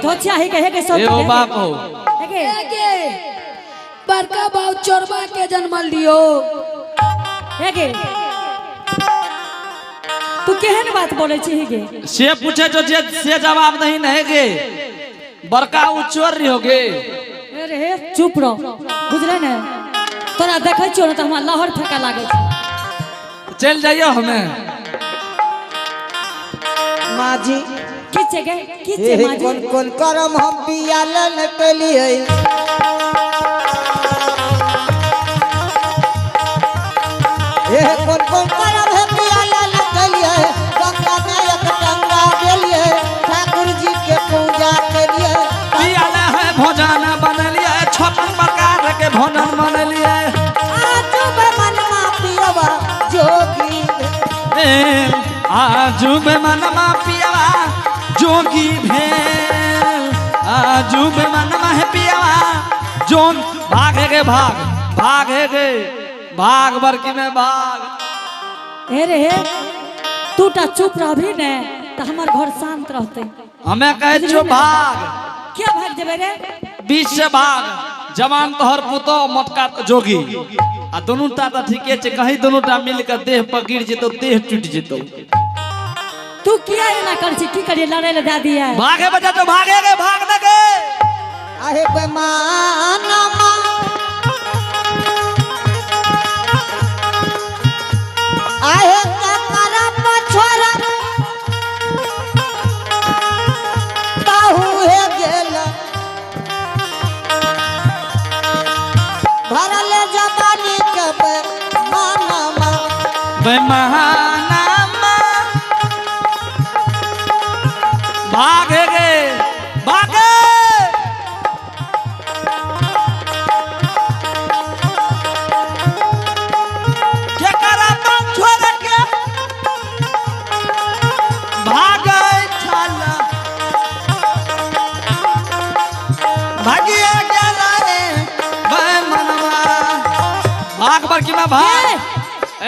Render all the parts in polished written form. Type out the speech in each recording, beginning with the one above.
धोतिया ही के सब ए ओ बाप हो हेगे बड़का बाऊ चोरबा के जन्म लियो हेगे तू केहन बात बोले छी हेगे से पूछे जो से जवाब नहीं नहेगे बड़का उ चोर रही होगे अरे हे चुप रहो बुझले ने तोरा देखै छियो न त हमरा लहर फेंका लागे छै चल जाइयो हमें माँ जी किछे गे किछे माजी कौन कौन करम हम पियालन के लिए कौन कौन करम है पियालन के लिए गंगा में एक गंगा के लिए ठाकुर जी के पूजा के लिए पियाला है भोजन बनलिए 56 प्रकार के भोजन बनलिए आजू बे मनमा पियवा जोगी आजू बे मनमा पियावा जोगी भेल आजू बे मनमा है पियावा जोन भागेगे भागेगे भाग बरकी में भाग अरे हे तू ता चुप रहबी ने त हमर घर शांत रहते हमें कहे छो भाग क्या भाग जेबे रे बीच से भाग जवान तोहर पुतो मोटका जोगी आ दोनों टा ठीके छे कहीं दोनों टा मिल के देह पर गिर जेतो देह टूट जेतो तू किया एना कर छी की करिए लड़े ले दा दिया भागे बजा तो भागेगे भाग दगे आहे बेमानमा आहे कमरा पछोरा बाहु हे गेल भरले जवानी के बेमानमा बेमानमा भागेगे भागे क्या करा तुम छोड़ के भागे छाला भागिए गेला रे बेमनवा भाग बर की मैं भाग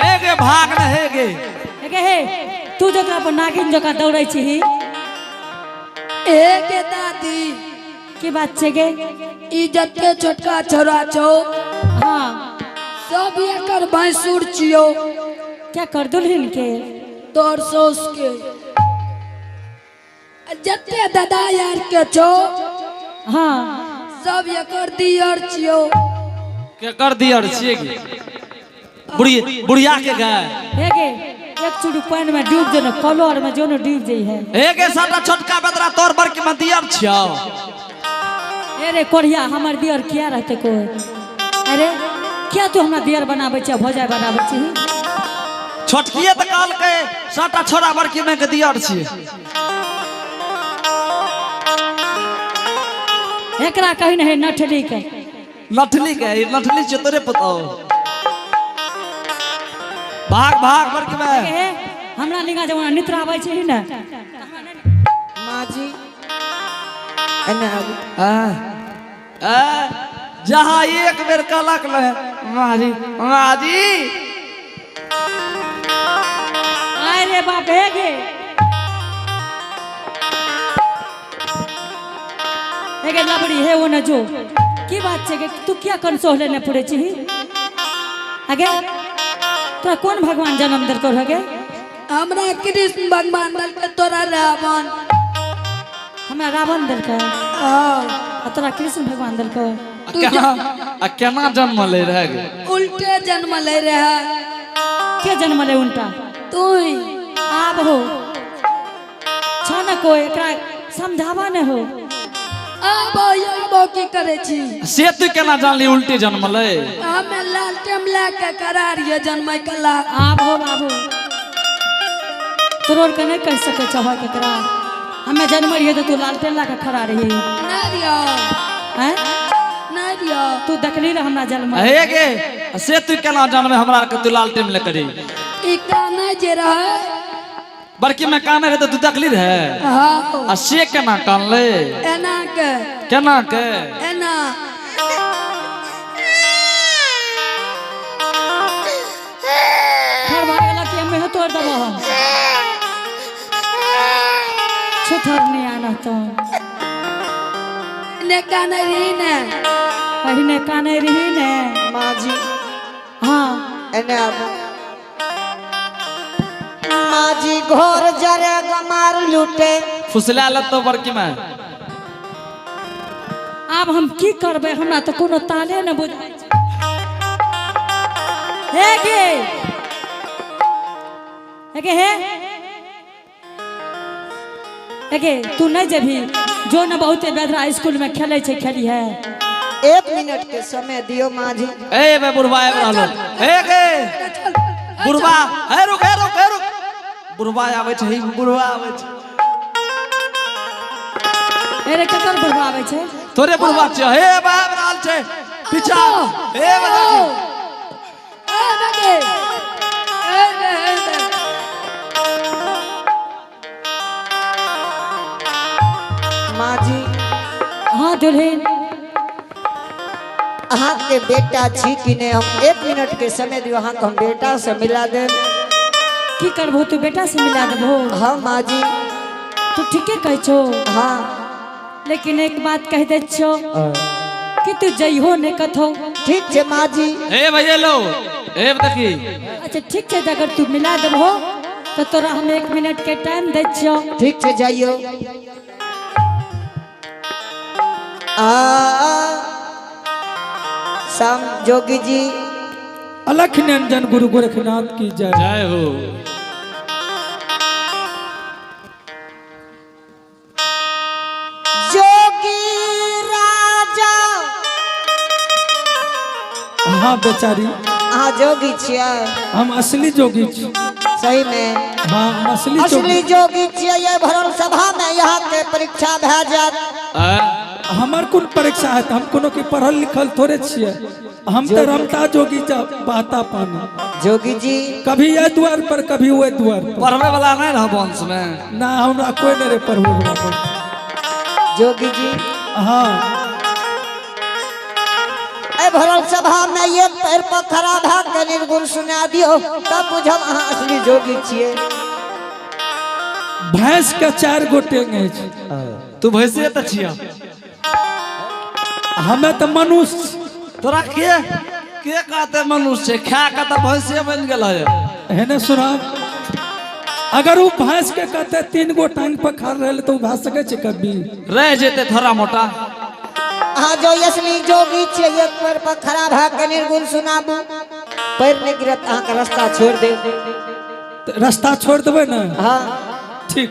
एगे भाग न हेगे हेगे हे तू जकरा पर नागिन जका दौड़ै छी एके दादी की बात छे गे इज्जत के छोटका छोरा छो हां सब एकर भैंसुर छियो क्या कर दुल्हन के तोर सोस के जत्ते दादा यार के छो हां सब एकर दियर छियो के कर दियर छिए बुढ़िया के गए हेगे एक चुड़ी पानी में डूब जे न कलर में जो न डूब जाई है एगे साटा छोटका बदरा तोर बर के में दियर छियो अरे कोढ़िया हमर दियर किया रहते कोई अरे क्या तू हमरा दियर बनाबै छ भोजाय बनाबै छी छोटकिए त काल के साटा छोरा बर के में के दियर छिए एकरा कहि नहीं नठली के नठली छ तोरे पतो भाग भाग बर के में हे हमरा निगा जवन निद्रा आबै छै न माँ जी एना जहाँ एक बेर कलक ले माजी अरे बाप हेगे हेगे लबड़ी हे वो न जो की बात छे के तू क्या कन सोहले ने पड़े छी आगे तोरा कौन भगवान जन्म दर कर हगे हमरा कृष्ण भगवान दल के तोरा रावण हमरा रावण दर का हाँ तोरा कृष्ण भगवान दर का केना जन्म ले रहे उल्टे जन्म ले रहा के जन्म ले उल्टा तू ही आब हो छन को एकरा समझावा न हो अब की करे छी से तू केना जानली उल्टी जन्म ले हमें लाल टेम लेके करारिए जन्म कला आब हो तोर के नहीं कह सके छ केकरा हमें जन्म रहिए तो तू लालटेन ला के खड़ा रही नारिया हैं नारिया तू देखली रे हमरा जन्म हेगे से तू केना जानबे हमरा के तू लाल टेम ले करी ई काना जे रहा बड़की में कान रहे तो तू देखली रहे हाँ आ से केना कान ले एना के केना के एना घर भागला कि हमें हो तोड़ दबो हम छुथर नहीं आना तो ने काने रही ने पहिने काने रही ने माँ जी हाँ एने अब माँ जी घोर जरे गमार लूटे फुसला लत तो बड़की माँ आब हम की करबै हमरा तो कोनो ताले न बुझाइ छै हे गे हे तू नहीं जेबी जो न बहुते बेदरा स्कूल में खेले छे खेली है 1 मिनट के समय दियो माँ जी ए बे बुढ़वा आबि रहलो हे गे बुढ़वा हे रुक बुढ़वा आबै छै बुढ़वा आबै छै अरे ककर बुढ़वा आबै छै तोरे बुढ़वा छै हे बाप रहल छै पीछा हे बजा ए बगे ए माँ जी हाँ दुल्हन अहाँ के बेटा छी कि नहीं हम 1 मिनट के समय दियो अहाँ को हम बेटा से मिला दे की करबो तू बेटा से मिला देबो हाँ माँ जी तू ठीके कहै छो हाँ लेकिन एक बात कह दे छो कि तू जइहो ने कथो ठीक है माँ जी हे भैया लो हे देखी अच्छा ठीक है अगर तू मिला देबो तो तोरा हम 1 मिनट के टाइम दे छो ठीक है जाइयो शाम जोगी जी अलख निरंजन गुरु गोरखनाथ की जय जय हो जोगी राजा हाँ बेचारी हाँ जोगी छिया हम असली जोगी छी सही में हाँ हम असली असली जोगी छिया ये भरल सभा में यहाँ के परीक्षा भै जात हमार कौन परीक्षा है हम कोनो के पढ़ल लिखल थोड़े छिए हम तो रमता जोगी बहता पानी जोगी जी कभी ये द्वार पर कभी वो द्वार पर पढ़वे वाला नहीं रह वंश में ना हमरा कोई नहीं रे पढ़वे वाला जोगी जी हाँ ए भरल सभा में एक पैर पर खड़ा भै के निर्गुण सुना दियो तब बुझब अहाँ असली जोगी छिए भैंस के 4 गोटे है तू भैंसे त छिया हमें तो मनुष्य तोरा के कहते मनुष्य छै खा के त भैंसे बन गेल है है ना सुना अगर वो भैंस के कहते 3 गो टांग पर खा रहे तो भा सके छै कभी रह जेते थोड़ा मोटा हाँ जो असली जोगी छिए एक पैर पर खड़ा भै के निर्गुण सुनाबू पैर नहीं गिरत अहाँ का रास्ता छोड़ दे रास्ता छोड़ देवे ना हाँ ठीक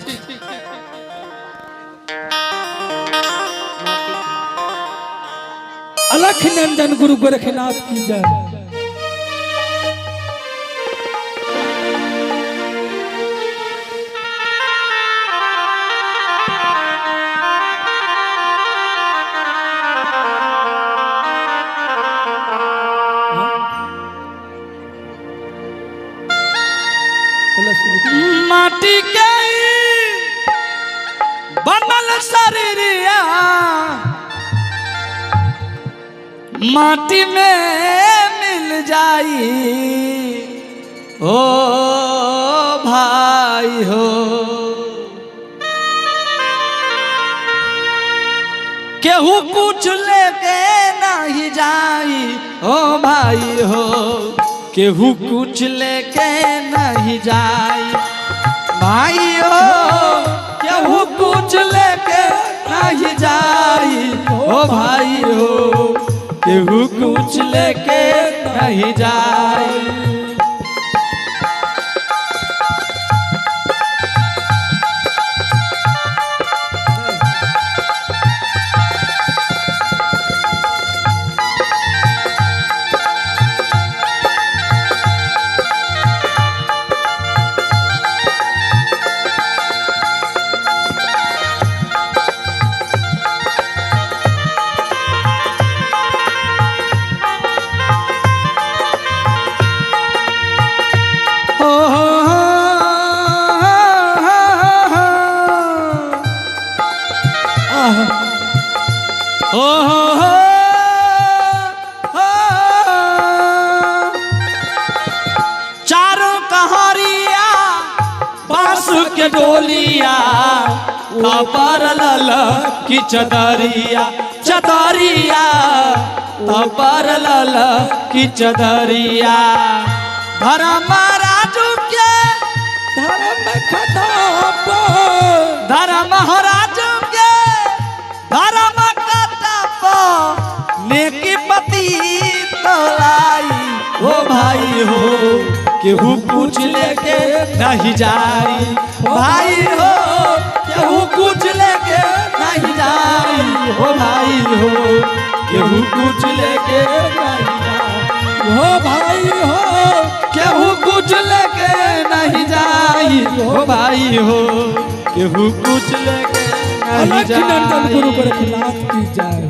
अलख निरंजन गुरु गोरखनाथ की जय माटी के बनल शरीरिया माटी में मिल जाई ओ भाई हो केहू कुछ लेके नहीं जाई ओ भाई हो केहू कुछ लेके नहीं जाई भाई हो केहू कुछ लेके नहीं जाई ओ भाई हो केहू कुछ लेके नहीं जाई चारों कहारिया बांस के डोलिया पर लल की चदरिया चदरिया तबर लला की चदरिया धर्म राजू के धर्म खताप धर्म राजू के धर्म कतप नेकी पति तोलाई हो भाई हो केहू कुछ लेके नहीं जाई भाई हो केहू कुछ लेके नहीं जाई हो भाई हो केहू कुछ लेके नहीं जाई हो भाई हो केहू कुछ लेके नहीं जाई हो भाई हो केहू कुछ लेके नहीं अलख नंदन गुरु जाई गोरखनाथ की जय।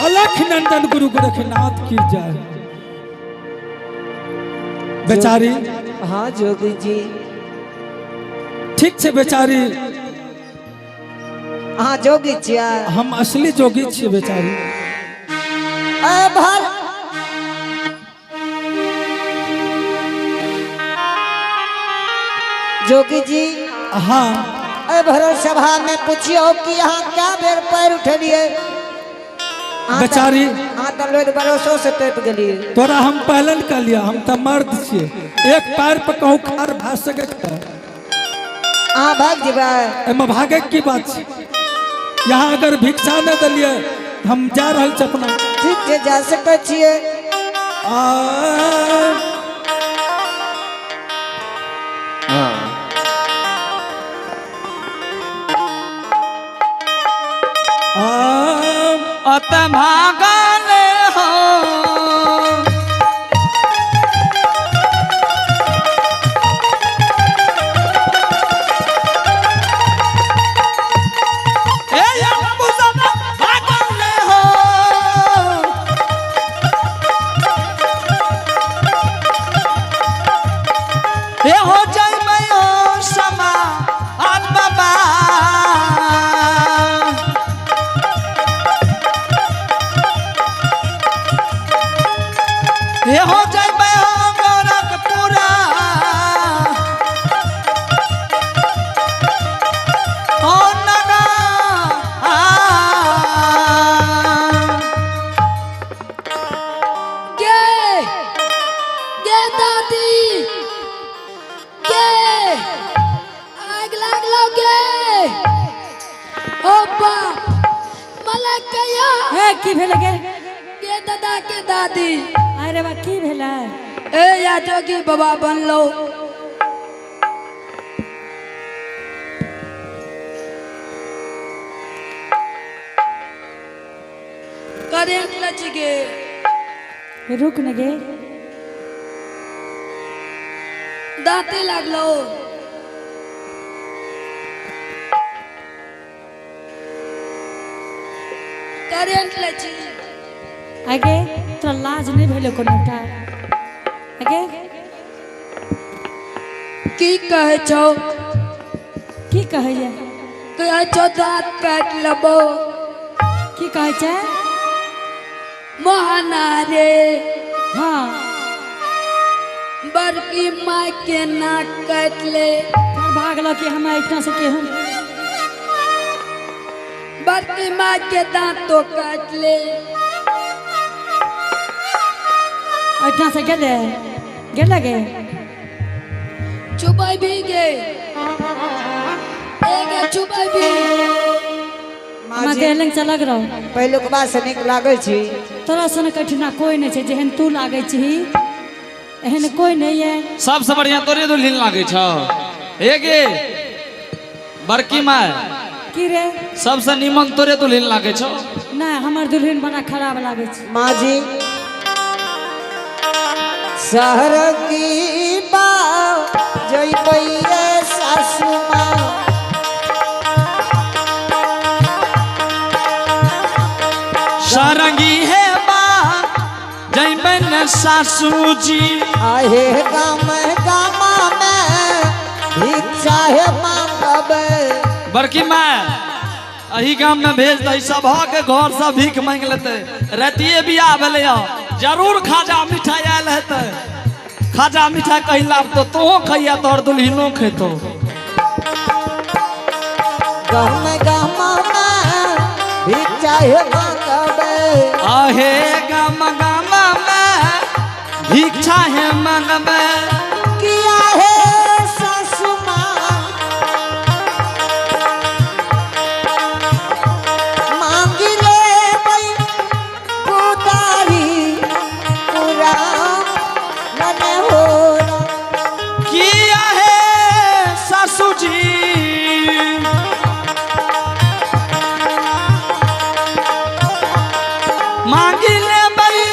अलख नंदन गुरु गोरखनाथ की जय। बेचारी हाँ जोगी जी। ठीक से बेचारी हाँ जोगी जी। हम असली जोगी छे बेचारी। भर जोगी जी। हाँ भरो सभा में पूछियो कि यहाँ क्या बेर पैर उठलिए। बेचारी हाँ तो लोग भरोसो से टूट गलिए। तोरा हम पहलन कर लिया हम तो मर्द छे एक पैर पे कहूँ खार भाग सके हाँ भाग जीवा। एमे भागे की बात छे। यहाँ अगर भिक्षा न दिलिए हम जा रहल छे अपना। ठीक है जा सके छिए। अत भागले हो ए अंबुसत भागले हो ए हो जाय मयो समा आत्मा ये हो जाए मैं हो गोरखपुरा ओ नगा गे दादी गे आग लागलो गे ओपा मला कया हे की भेल गे गे दादा के दादी। अरे बा की भेल ए या जोगी बाबा बनलो। करेंट लच गे रुक न गे दांते लागलो। करेंट लची आगे तोरा लाज नहीं भेलो कोनोटा आगे की कहे छो की कहैया कहे छो दांत काट लबो की कहै छै मोहना रे हाँ बड़की माँ के नाक काट ले। फिर भागलो कि हम इतना से केहू बड़की माँ के दांत तो काट ले। इतना से गेले गेले गे चुबाई भी गे एगे चुबाई भी माँ के लंग से लग रहो पहले के बाद से निक लागल छी। तोरा सन कठिना कोई नहीं छै जेहन तू लागे छी एहन कोई नहीं है। सबसे बढ़िया तोरे दुल्हन लागे छ हे गे बड़की माँ की रे सबसे निमन तोरे दुल्हन लागे छ। ना हमर दुल्हन बड़ा खराब लागे छै। माँ जी शहर की बात जई पैये सासू माँ सारंगी है बा जैबन सासू जी। आहे गाम गामा में भिक्षा है मांगबे। बड़की माँ अही गाम में भेज दे, सब के घर से भीख मांग लेते। रातिए बियाह भेले जरूर खाजा मिठाई आयल हेते। खाजा मिठाई कहला तो तोहो खैया तोहर दुल्हनो खेतो। गाम गामा में भिक्षा है मांगबे। आहे गाम गामा में भिक्षा है मांगबे। किया है सासू माँ मांगी ले भाई पुतारी पूरा मन हो। किया है सासू जी मांगी ले बई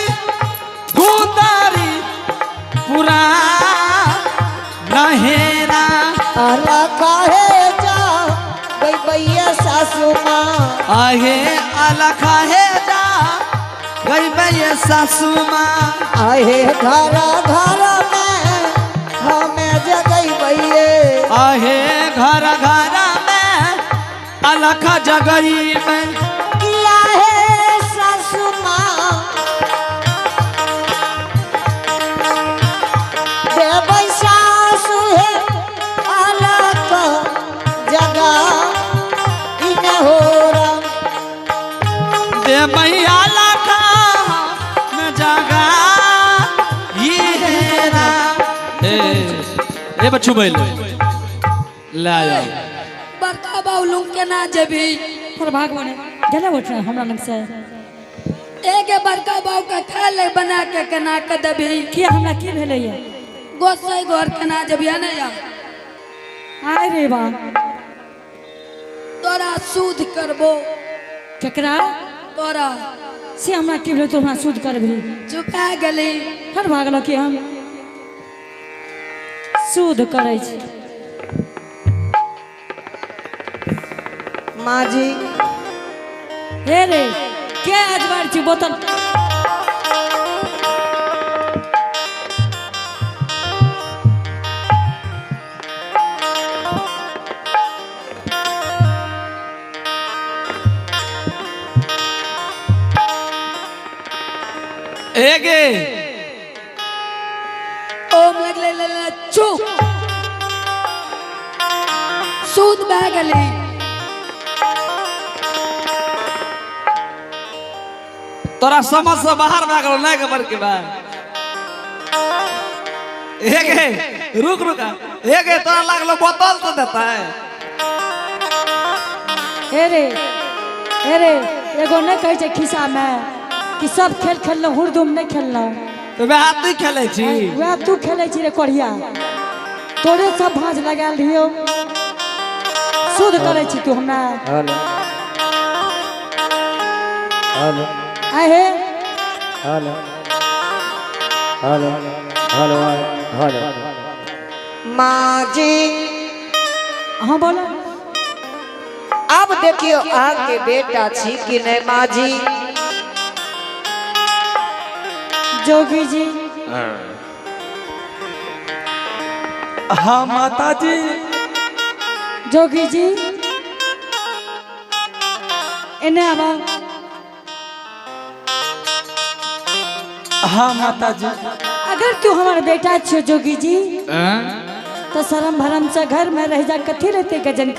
गुदारी पूरा नहेरा। आला काहे जा गई भैया सासू माँ। आहे अलखा है जा गई बे सासू माँ। आहे घरा घरा में हमें जगई भैये। आहे घर घर में अलखा जगई में। किया है सासू माँ देवई सासू है अलग जगह इन हो रहा। दे मैया लखा में जगा ये रा। ए बच्चू बैल ले आया। बड़का बाउलू केना जेबी। पर भगवान गला उठ रहा हमरा लग से। एक बड़का बाउ का खा ले बना के केना के देबी। किया हमरा की भेले ये? गोसाई घर केना जेबी है ना या। आय रे बा तोरा सूद करबो। केकरा तोरा से हमरा की भेले तो हमरा सूद करबी। चुका गेली। हर भागलो कि हम सूद करै छी। माँ जी हे रे के अजबर छी बोतल। एगे ओम लगले ले चुप। सूद बह गेली। तोरा समझ से बाहर भाग गलो नहीं खबर के बा। एगे रुक रुका। एगे तोरा लागलो बोतल तो देता है। हे रे एगो नहीं कहे छै खिस्सा में कि सब खेल खेललो हुरदुम नहीं खेललो। तो मैं हाथ नहीं खेले छी। वह तू खेले छी रे कोढ़िया। तोरे सब भांज लगाल रहियो। सूद करे छी तू हमरा। हेलो हेलो आए हे हेलो हेलो हेलो हेलो। माँ जी हाँ बोलो। अब देखियो आगे बेटा छी कि नहीं माँ जी। जोगी जी हाँ माता जी। जोगी जी इन्हें आवा। हाँ माता जी। अगर तू हमारा बेटा छो जोगी जी तो शर्म भरम से घर में रह जा। कथी रहते गजन